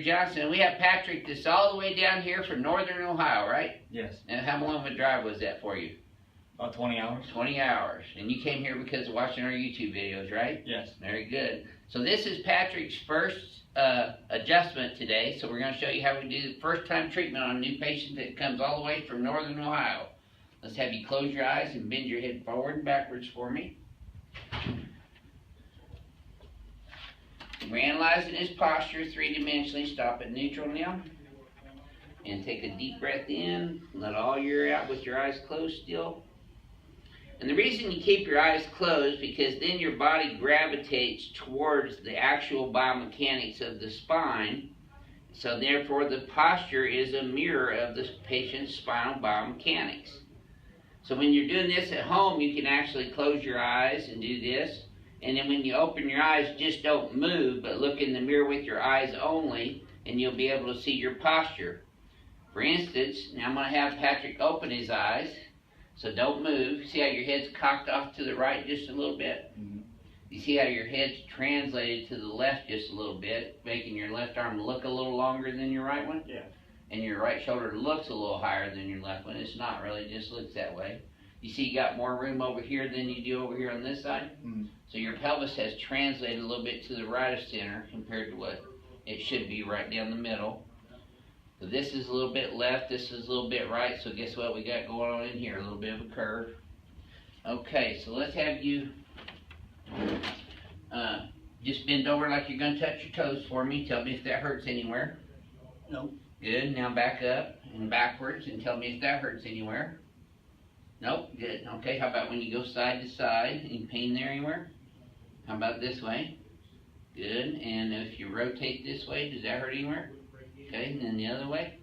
Johnson. We have Patrick that's all the way down here from northern Ohio, right? Yes. And how long of a drive was that for you? About 20 hours. 20 hours. And you came here because of watching our YouTube videos, right? Yes. Very good. So this is Patrick's first adjustment today. So we're going to show you how we do the first time treatment on a new patient that comes all the way from northern Ohio. Let's have you close your eyes and bend your head forward and backwards for me. We're analyzing his posture three-dimensionally. Stop at neutral now. And take a deep breath in. Let all your air out with your eyes closed still. And the reason you keep your eyes closed because then your body gravitates towards the actual biomechanics of the spine. So therefore the posture is a mirror of the patient's spinal biomechanics. So when you're doing this at home, you can actually close your eyes and do this. And then when you open your eyes, just don't move, but look in the mirror with your eyes only, and you'll be able to see your posture. For instance, now I'm going to have Patrick open his eyes, so don't move. See how your head's cocked off to the right just a little bit? Mm-hmm. You see how your head's translated to the left just a little bit, making your left arm look a little longer than your right one? Yeah. And your right shoulder looks a little higher than your left one. It's not really, it just looks that way. You see you got more room over here than you do over here on this side? Mm-hmm. So your pelvis has translated a little bit to the right of center compared to what it should be right down the middle. So this is a little bit left, this is a little bit right, so guess what we got going on in here? A little bit of a curve. Okay, so let's have you just bend over like you're going to touch your toes for me. Tell me if that hurts anywhere. No. Good, now back up and backwards and tell me if that hurts anywhere. Nope, good. Okay, how about when you go side to side? Any pain there anywhere? How about this way? Good, and if you rotate this way, does that hurt anywhere? Okay, and then the other way?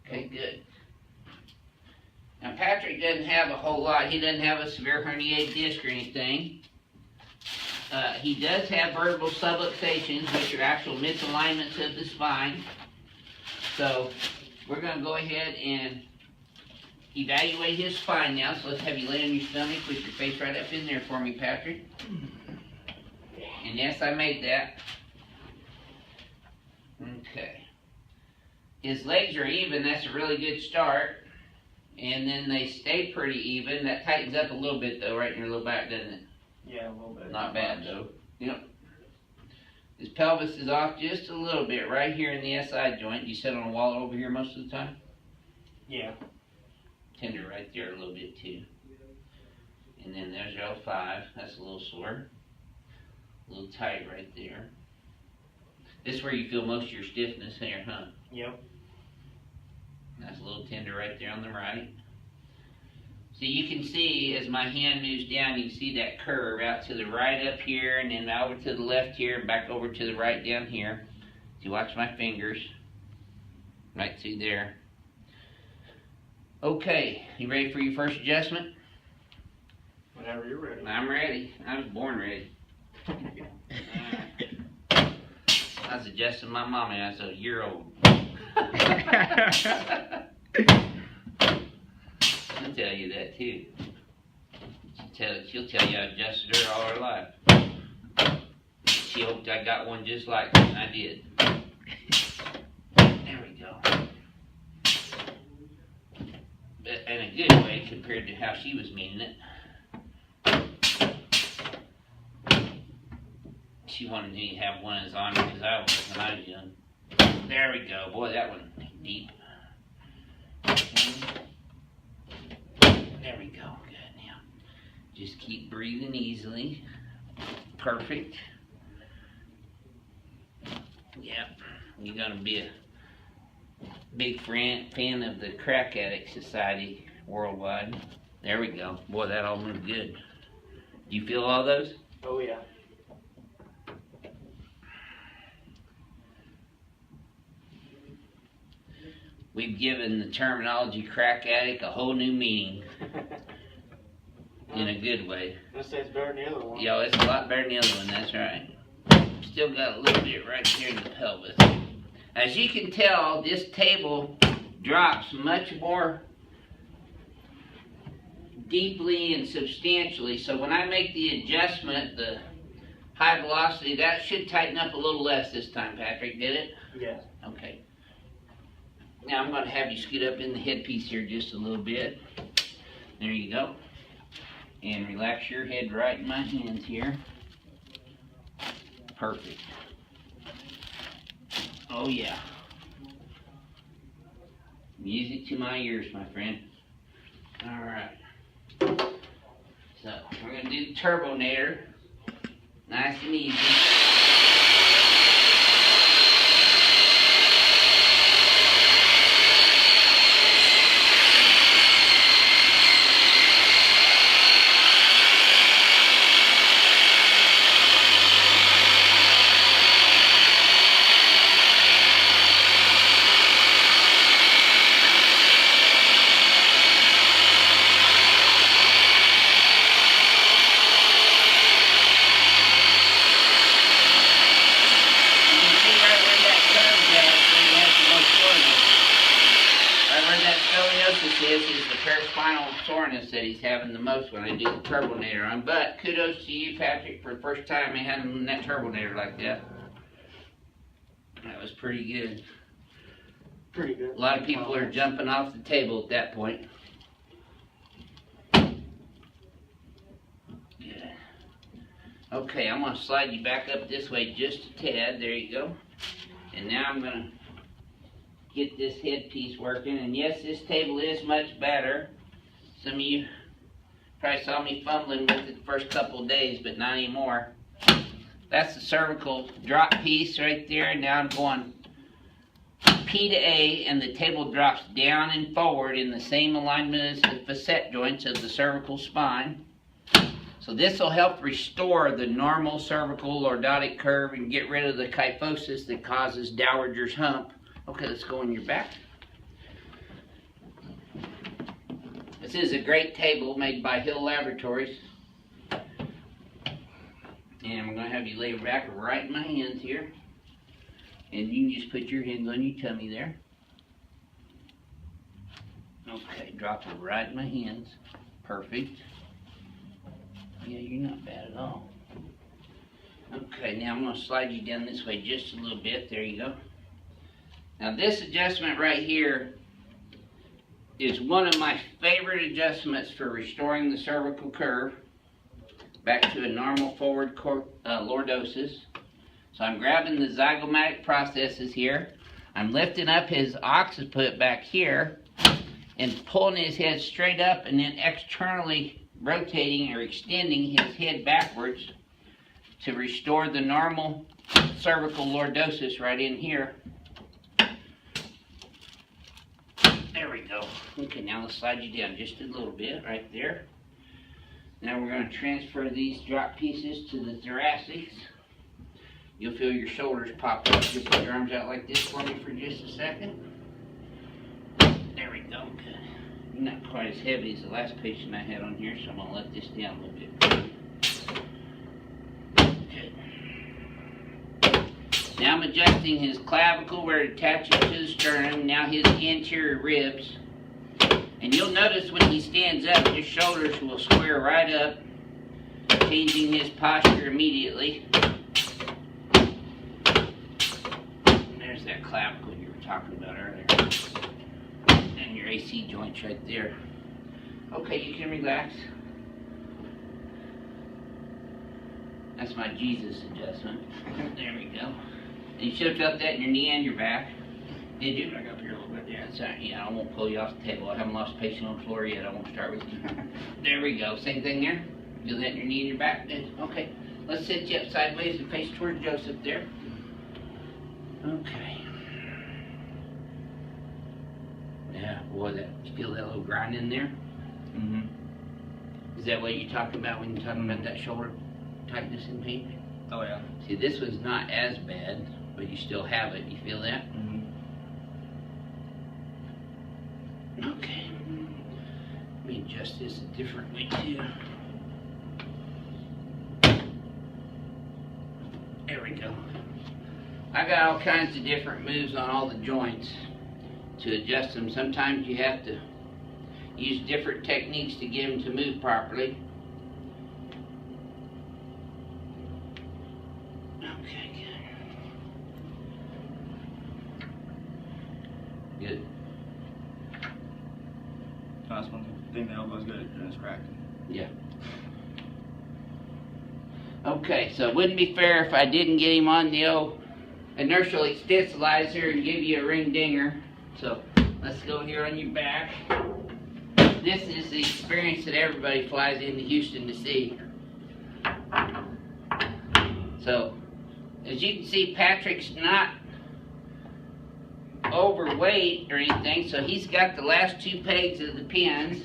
Okay, good. Now Patrick doesn't have a whole lot. He doesn't have a severe herniated disc or anything. He does have vertebral subluxations, which are actual misalignments of the spine. So we're going to go ahead and evaluate his spine now. So let's have you lay on your stomach with your face right up in there for me, Patrick. And yes, I made that. Okay. His legs are even. That's a really good start. And then they stay pretty even. That tightens up a little bit, though, right in your low back, doesn't it? Yeah, a little bit. Not bad, though. Yep. His pelvis is off just a little bit right here in the SI joint. You sit on a wall over here most of the time? Yeah. Tender right there a little bit, too. And then there's your L5. That's a little sore. A little tight right there. This is where you feel most of your stiffness there, huh? Yep. That's a little tender right there on the right. So you can see as my hand moves down, you can see that curve out to the right up here and then over to the left here and back over to the right down here. So you watch my fingers. Right through there. Okay, you ready for your first adjustment? Whenever you're ready. I'm ready. I was born ready. I was adjusting my mommy when I was a year old. I'll tell you that too. She'll tell you I adjusted her all her life. She hoped I got one just like her, and I did. There we go. But in a good way compared to how she was meaning it. She wanted me to have one as on because I was when I was young. There we go. Boy, that one deep. There we go. Good. Now, just keep breathing easily. Perfect. Yep. You're going to be a big fan of the Crack Addict Society worldwide. There we go. Boy, that all moved good. Do you feel all those? Oh, yeah. We've given the terminology crack addict a whole new meaning. In a good way. This says better than the other one. Yo, it's a lot better than the other one, that's right. Still got a little bit right here in the pelvis. As you can tell, this table drops much more deeply and substantially. So when I make the adjustment, the high velocity. That should tighten up a little less this time, Patrick. Did it? Yes. Okay. Now I'm going to have you scoot up in the headpiece here just a little bit. There you go. And relax your head right in my hands here. Perfect. Oh yeah. Music to my ears, my friend. Alright. So, we're going to do the turbonator. Nice and easy. This is the paraspinal soreness that he's having the most when I do the turbonator on. But kudos to you, Patrick, for the first time I had him in that turbonator like that. That was pretty good. Pretty good. A lot of people are jumping off the table at that point. Good. Okay, I'm going to slide you back up this way just a tad. There you go. And now I'm going to get this headpiece working. And yes, this table is much better. Some of you probably saw me fumbling with it the first couple of days, but not anymore. That's the cervical drop piece right there. Now I'm going P to A, and the table drops down and forward in the same alignment as the facet joints of the cervical spine. So this will help restore the normal cervical lordotic curve and get rid of the kyphosis that causes dowager's hump. Okay, let's go on your back. This is a great table made by Hill Laboratories. And I'm going to have you lay back right in my hands here. And you can just put your hands on your tummy there. Okay, drop it right in my hands. Perfect. Yeah, you're not bad at all. Okay, now I'm going to slide you down this way just a little bit. There you go. Now this adjustment right here is one of my favorite adjustments for restoring the cervical curve back to a normal forward lordosis. So I'm grabbing the zygomatic processes here. I'm lifting up his occiput back here and pulling his head straight up and then externally rotating or extending his head backwards to restore the normal cervical lordosis right in here. There we go. Okay, now let's slide you down just a little bit right there. Now we're going to transfer these drop pieces to the thoracics. You'll feel your shoulders pop up. You'll put your arms out like this for me for just a second. There we go. Good. You're not quite as heavy as the last patient I had on here, so I'm going to let this down a little bit. Good. Now I'm adjusting his clavicle where it attaches to the sternum, now his anterior ribs. And you'll notice when he stands up, his shoulders will square right up, changing his posture immediately. There's that clavicle you were talking about earlier. And your AC joints right there. Okay, you can relax. That's my Jesus adjustment. There we go. And you should have felt that in your knee and your back. Did you? Back up here a little bit. Yeah, that's right. Yeah, I won't pull you off the table. I haven't lost a patient on the floor yet. I won't start with you. There we go. Same thing there. Feel that in your knee and your back. Okay. Let's sit you up sideways and face towards Joseph there. Okay. Yeah, boy, you feel that little grind in there? Mm-hmm. Is that what you're talking about when you're talking about that shoulder tightness and pain? Oh, yeah. See, this one's not as bad, but you still have it. You feel that? Mm-hmm. Okay. Let me adjust this a different way too. There we go. I got all kinds of different moves on all the joints to adjust them. Sometimes you have to use different techniques to get them to move properly. Good. That's one thing the elbow's good at doing is cracking. Yeah. Okay, so it wouldn't be fair if I didn't get him on the old inertial extensibilizer and give you a ring dinger. So let's go here on your back. This is the experience that everybody flies into Houston to see. So, as you can see, Patrick's not overweight or anything, so he's got the last 2 pegs of the pins,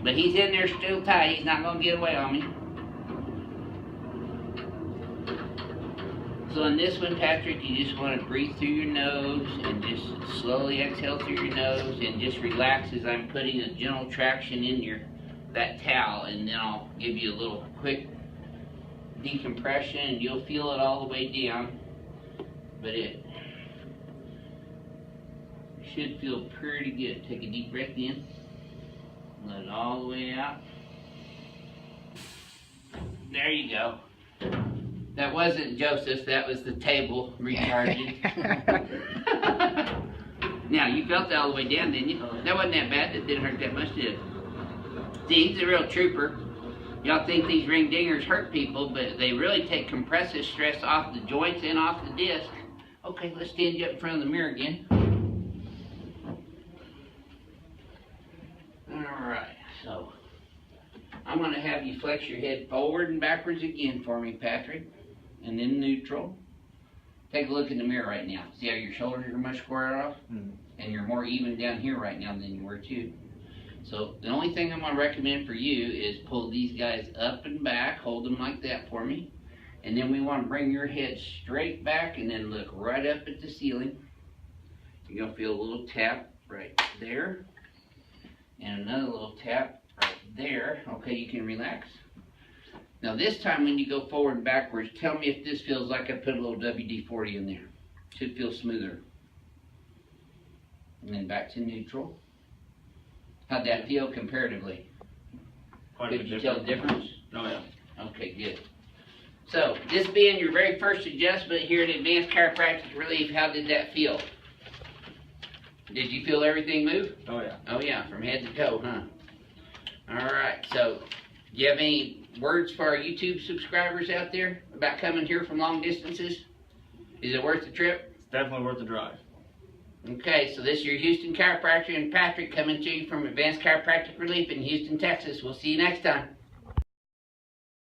but he's in there still tight. He's not going to get away on me. So in this one, Patrick, you just want to breathe through your nose and just slowly exhale through your nose and just relax as I'm putting a gentle traction in that towel, and then I'll give you a little quick decompression and you'll feel it all the way down. But it should feel pretty good. Take a deep breath in, let it all the way out. There you go. That wasn't Joseph, that was the table recharging. Now, you felt that all the way down, didn't you? That wasn't that bad, that didn't hurt that much, did it? See, he's a real trooper. Y'all think these ring dingers hurt people, but they really take compressive stress off the joints and off the disc. Okay, let's stand you up in front of the mirror again. Alright, so I'm going to have you flex your head forward and backwards again for me, Patrick. And then neutral. Take a look in the mirror right now. See how your shoulders are much squarer off? Mm-hmm. And you're more even down here right now than you were too. So the only thing I'm going to recommend for you is pull these guys up and back. Hold them like that for me. And then we want to bring your head straight back and then look right up at the ceiling. You're going to feel a little tap right there. And another little tap right there. Okay, you can relax. Now this time when you go forward and backwards, tell me if this feels like I put a little WD-40 in there. Should feel smoother. And then back to neutral. How'd that feel comparatively? Could you tell the difference? Oh yeah. Okay, good. So, this being your very first adjustment here at Advanced Chiropractic Relief, how did that feel? Did you feel everything move? Oh yeah. Oh yeah, from head to toe, huh? Alright, so, do you have any words for our YouTube subscribers out there about coming here from long distances? Is it worth the trip? It's definitely worth the drive. Okay, so this is your Houston chiropractor and Patrick coming to you from Advanced Chiropractic Relief in Houston, Texas. We'll see you next time.